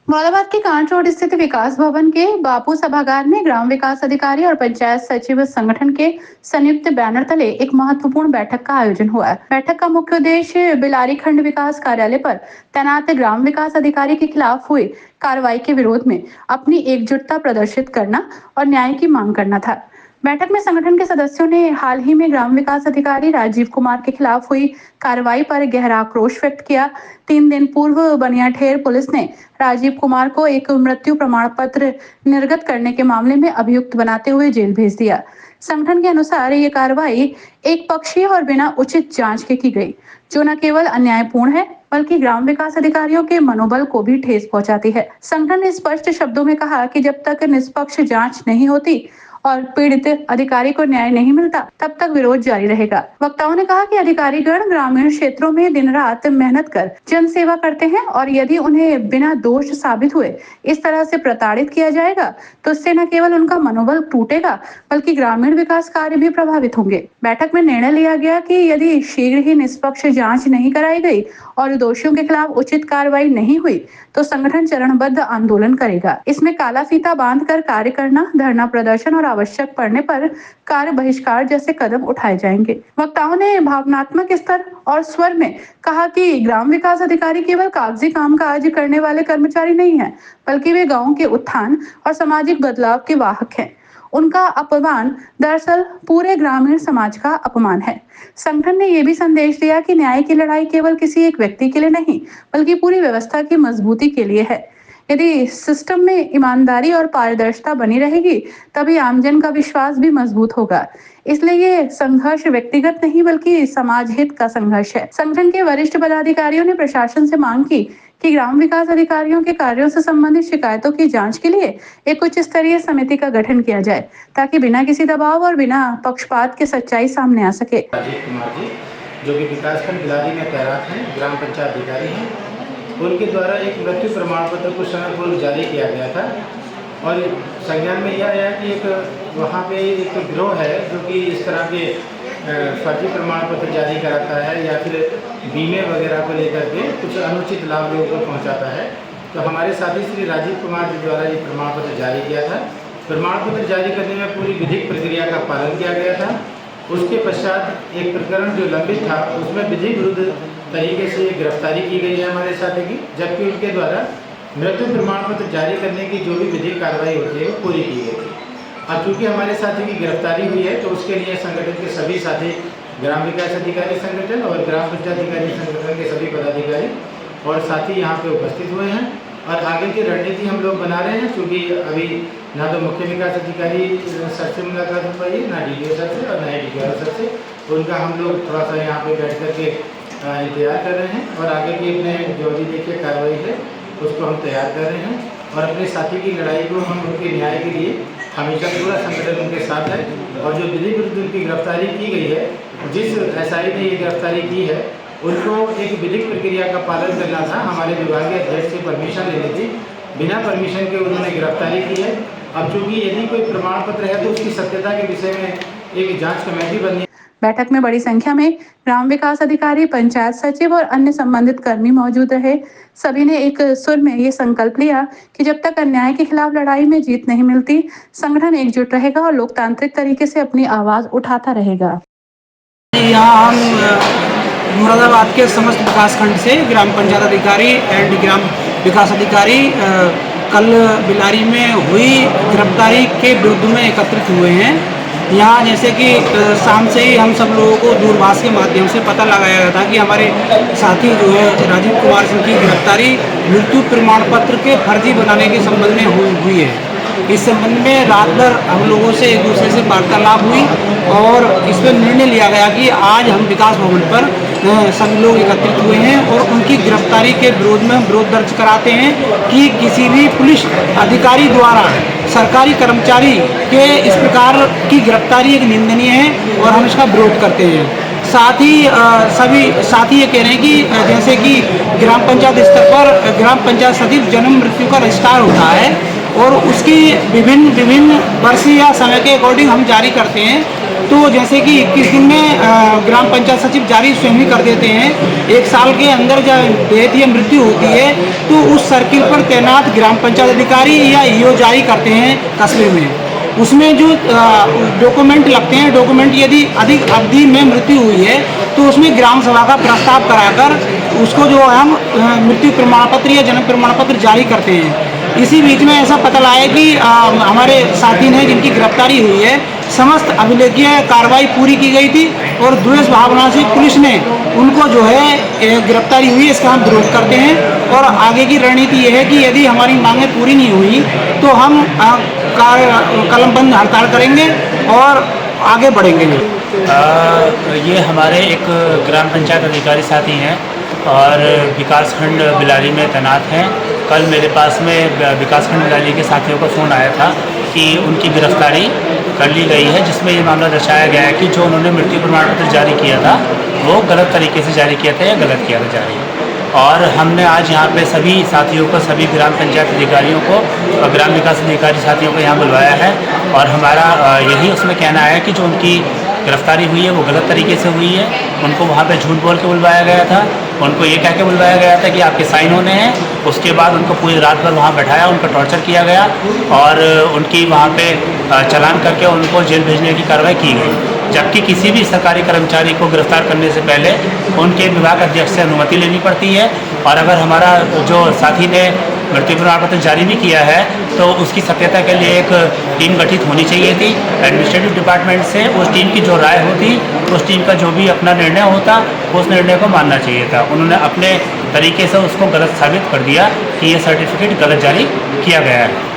मौलाबाद के can't road स्थित विकास भवन के बापू सभागार में ग्राम विकास अधिकारी और पंचायत सचिव संगठन के संयुक्त बैनर तले एक महत्वपूर्ण बैठक का आयोजन हुआ। बैठक का मुख्य उद्देश्य बिलारी खंड विकास कार्यालय पर तैनात ग्राम विकास अधिकारी के खिलाफ हुई कार्रवाई के विरोध में अपनी एकजुटता प्रदर्शित करना और न्याय की मांग करना था। बैठक में संगठन के सदस्यों ने हाल ही में ग्राम विकास अधिकारी राजीव कुमार के खिलाफ हुई कार्रवाई पर गहरा आक्रोश व्यक्त किया। 3 दिन पूर्व बनियाठेर पुलिस ने राजीव कुमार को एक मृत्यु प्रमाण पत्र निर्गत करने के मामले में अभियुक्त बनाते हुए जेल भेज दिया। संगठन के अनुसार ये कार्रवाई एक पक्षीय और बिना उचित जांच के की गई, जो न केवल अन्यायपूर्ण है बल्कि ग्राम विकास अधिकारियों के मनोबल को भी ठेस पहुंचाती है। संगठन ने स्पष्ट शब्दों में कहा कि जब तक निष्पक्ष जांच नहीं होती और पीड़ित अधिकारी को न्याय नहीं मिलता, तब तक विरोध जारी रहेगा। वक्ताओं ने कहा कि अधिकारीगण ग्रामीण क्षेत्रों में दिन रात मेहनत कर जन सेवा करते हैं और यदि उन्हें बिना दोष साबित हुए इस तरह से प्रताड़ित किया जाएगा तो इससे न केवल उनका मनोबल टूटेगा बल्कि ग्रामीण विकास कार्य भी प्रभावित होंगे। बैठक में निर्णय लिया गया कि यदि शीघ्र ही निष्पक्ष जांच नहीं कराई गई और दोषियों के खिलाफ उचित कार्रवाई नहीं हुई तो संगठन चरणबद्ध आंदोलन करेगा। इसमें काला फीता बांधकर कार्य करना, धरना प्रदर्शन और आवश्यक पड़ने पर कार्य बहिष्कार जैसे कदम उठाए जाएंगे। वक्ताओं ने भावनात्मक स्तर और स्वर में कहा कि ग्राम विकास अधिकारी केवल कागजी कामकाज करने वाले कर्मचारी नहीं है, बल्कि वे गांव के उत्थान और सामाजिक बदलाव के वाहक हैं। उनका अपमान दरअसल पूरे ग्रामीण समाज का अपमान है। संगठन ने यह भी संदेश दिया कि न्याय की लड़ाई केवल किसी एक व्यक्ति के लिए नहीं, बल्कि पूरी व्यवस्था की मजबूती के लिए है। यदि सिस्टम में ईमानदारी और पारदर्शिता बनी रहेगी, तभी आमजन का विश्वास भी मजबूत होगा। इसलिए ये संघर्ष व्यक्तिगत नहीं बल्कि समाज हित का संघर्ष है। संगठन के वरिष्ठ पदाधिकारियों ने प्रशासन से मांग की कि ग्राम विकास अधिकारियों के कार्यों से संबंधित शिकायतों की जांच के लिए एक उच्च स्तरीय समिति का गठन किया जाए, ताकि बिना किसी दबाव और बिना पक्षपात के सच्चाई सामने आ सके। राजीव कुमार जी, जो कि विकासखंड बिलारी में तैनात हैं, ग्राम पंचायत अधिकारी हैं, उनके द्वारा एक मृत्यु प्रमाण पत्र कुछ समय पूर्व जारी किया गया था और संज्ञान में यह आया कि एक वहाँ पे एक गिरोह है जो कि इस तरह के फर्जी प्रमाण पत्र जारी कराता है या फिर बीमे वगैरह को लेकर के कुछ अनुचित लाभ लोगों को पहुँचाता है। तो हमारे साथी श्री राजीव कुमार जी द्वारा ये प्रमाण पत्र जारी किया था। प्रमाण पत्र जारी करने में पूरी विधिक प्रक्रिया का पालन किया गया था। उसके पश्चात एक प्रकरण जो लंबित था उसमें विधि विरुद्ध तरीके से गिरफ्तारी की गई है हमारे साथी की, जबकि उनके द्वारा मृत्यु प्रमाण पत्र जारी करने की जो भी विधिक कार्रवाई होती है वो पूरी की गई थी। अब चूँकि हमारे साथी की गिरफ्तारी हुई है तो उसके लिए संगठन के सभी साथी, ग्राम विकास अधिकारी संगठन और ग्राम पंचायत अधिकारी संगठन के सभी पदाधिकारी और साथी यहाँ पे उपस्थित हुए हैं और आगे की रणनीति हम लोग बना रहे हैं। क्योंकि अभी ना तो मुख्य विकास अधिकारी सर से मुलाकात हो पाई है, ना DDO सर से और ना DPR सर से। उनका हम लोग थोड़ा सा यहाँ पे बैठ करके इंतजार कर रहे हैं और आगे की अपने जो भी देखिए कार्रवाई है उसको हम तैयार कर रहे हैं और अपने साथी की लड़ाई को हम उनके न्याय के लिए हमेशा पूरा संगठन उनके साथ है। और जो विधि विरुद्ध उनकी गिरफ्तारी की गई है, जिस SI ने ये गिरफ्तारी की है उनको एक विधिक प्रक्रिया का पालन करना था, हमारे विभागीय अध्यक्ष से परमिशन लेनी थी। बिना परमिशन के उन्होंने गिरफ्तारी की है। अब चूँकि यदि कोई प्रमाण पत्र है तो उसकी सत्यता के विषय में एक जांच कमेटी बननी। बैठक में बड़ी संख्या में ग्राम विकास अधिकारी, पंचायत सचिव और अन्य संबंधित कर्मी मौजूद रहे। सभी ने एक सुर में ये संकल्प लिया कि जब तक अन्याय के खिलाफ लड़ाई में जीत नहीं मिलती, संगठन एकजुट रहेगा और लोकतांत्रिक तरीके से अपनी आवाज उठाता रहेगा। यहाँ हम मुरादाबाद के समस्त विकासखंड से ग्राम पंचायत अधिकारी एंड ग्राम विकास अधिकारी कल बिलारी में हुई गिरफ्तारी के विरुद्ध में एकत्रित हुए हैं। यहाँ जैसे कि शाम से ही हम सब लोगों को दूरभाष के माध्यम से पता लगाया गया था कि हमारे साथी जो है राजीव कुमार सिंह की गिरफ्तारी मृत्यु प्रमाण पत्र के फर्जी बनाने के संबंध में हुई है। इस संबंध में रात भर हम लोगों से एक दूसरे से वार्तालाप हुई और इस पर निर्णय लिया गया कि आज हम विकास भवन पर सभी लोग एकत्रित हुए हैं और उनकी गिरफ्तारी के विरोध में हम विरोध दर्ज कराते हैं कि किसी भी पुलिस अधिकारी द्वारा सरकारी कर्मचारी के इस प्रकार की गिरफ्तारी एक निंदनीय है और हम इसका विरोध करते हैं। साथ ही सभी साथी ये कह रहे हैं कि जैसे कि ग्राम पंचायत स्तर पर ग्राम पंचायत सचिव जन्म मृत्यु का रजिस्ट्रार होता है और उसकी विभिन्न वर्ष या समय के अकॉर्डिंग हम जारी करते हैं तो जैसे कि 21 दिन में ग्राम पंचायत सचिव जारी स्वयं ही कर देते हैं। 1 साल के अंदर जब डेथ या मृत्यु होती है तो उस सर्किल पर तैनात ग्राम पंचायत अधिकारी या ईओ जारी करते हैं कस्बे में। उसमें जो डॉक्यूमेंट लगते हैं, डॉक्यूमेंट यदि अधिक अवधि में मृत्यु हुई है तो उसमें ग्राम सभा का प्रस्ताव कराकर उसको जो हम मृत्यु प्रमाण पत्र या जन्म प्रमाण पत्र जारी करते हैं। इसी बीच में ऐसा पता लगा कि हमारे साथी ने जिनकी गिरफ्तारी हुई है, समस्त अभिलेखीय कार्रवाई पूरी की गई थी और द्वेष भावना से पुलिस ने उनको जो है गिरफ्तारी हुई, इसका हम विरोध करते हैं। और आगे की रणनीति ये है कि यदि हमारी मांगें पूरी नहीं हुई तो हम कलमबंद हड़ताल करेंगे और आगे बढ़ेंगे। ये हमारे एक ग्राम पंचायत अधिकारी साथी हैं और विकासखंड बिलारी में तैनात हैं। कल मेरे पास में विकासखंड बिलारी के साथियों का फ़ोन आया था कि उनकी गिरफ्तारी कर ली गई है, जिसमें ये मामला दर्शाया गया है कि जो उन्होंने मृत्यु प्रमाण पत्र जारी किया था वो गलत तरीके से जारी किया था या गलत किया था जारी। और हमने आज यहाँ पे सभी साथियों को, सभी ग्राम पंचायत अधिकारियों को और ग्राम विकास अधिकारी साथियों को यहाँ बुलवाया है और हमारा यही उसमें कहना है कि जो उनकी गिरफ्तारी हुई है वो गलत तरीके से हुई है। उनको वहाँ पे झूठ बोल के बुलवाया गया था, उनको ये कह के बुलवाया गया था कि आपके साइन होने हैं। उसके बाद उनको पूरी रात भर वहाँ बैठाया, उनका टॉर्चर किया गया और उनकी वहाँ पे चालान करके उनको जेल भेजने की कार्रवाई की गई। जबकि किसी भी सरकारी कर्मचारी को गिरफ्तार करने से पहले उनके विभाग अध्यक्ष से अनुमति लेनी पड़ती है और अगर हमारा जो साथी ने मृत्यु प्रमाण पत्र जारी भी किया है तो उसकी सत्यता के लिए एक टीम गठित होनी चाहिए थी एडमिनिस्ट्रेटिव डिपार्टमेंट से। उस टीम की जो राय होती, उस टीम का जो भी अपना निर्णय होता, उस निर्णय को मानना चाहिए था। उन्होंने अपने तरीके से उसको गलत साबित कर दिया कि ये सर्टिफिकेट गलत जारी किया गया है।